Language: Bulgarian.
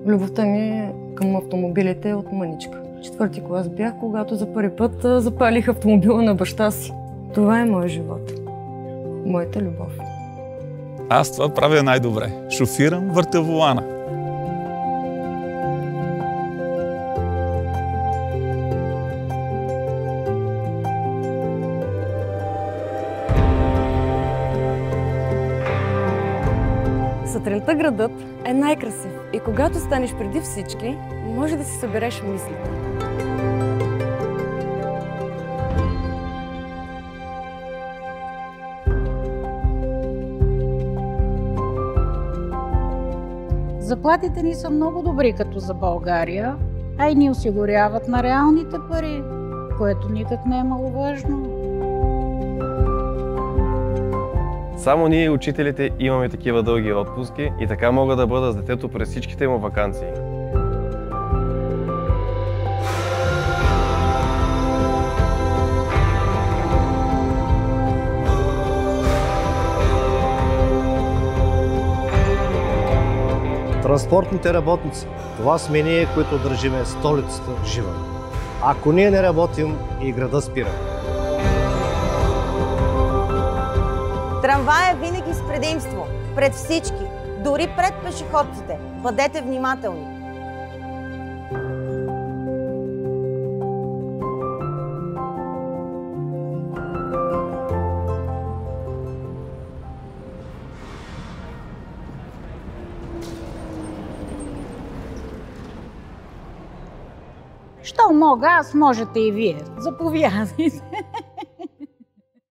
Любовта ми към автомобилите е от мъничка. 4-ти клас бях, когато за първи път запалих автомобила на баща си. Това е моят живот. Моята любов. Аз това правя най-добре. Шофирам, въртя волана. Сутринта градът е най-красив и когато станеш преди всички, може да си събереш мислите. Заплатите ни са много добри като за България, а и ни осигуряват на реалните пари, което никак не е маловажно. Само ние, учителите, имаме такива дълги отпуски и така мога да бъда с детето през всичките му ваканции. Транспортните работници. Това сме ние, които държиме столицата жива. Ако ние не работим, и града спира. Трамвай е винаги с предимство. Пред всички. Дори пред пешеходците. Бъдете внимателни. Що мога, аз можете и вие. Заповядайте.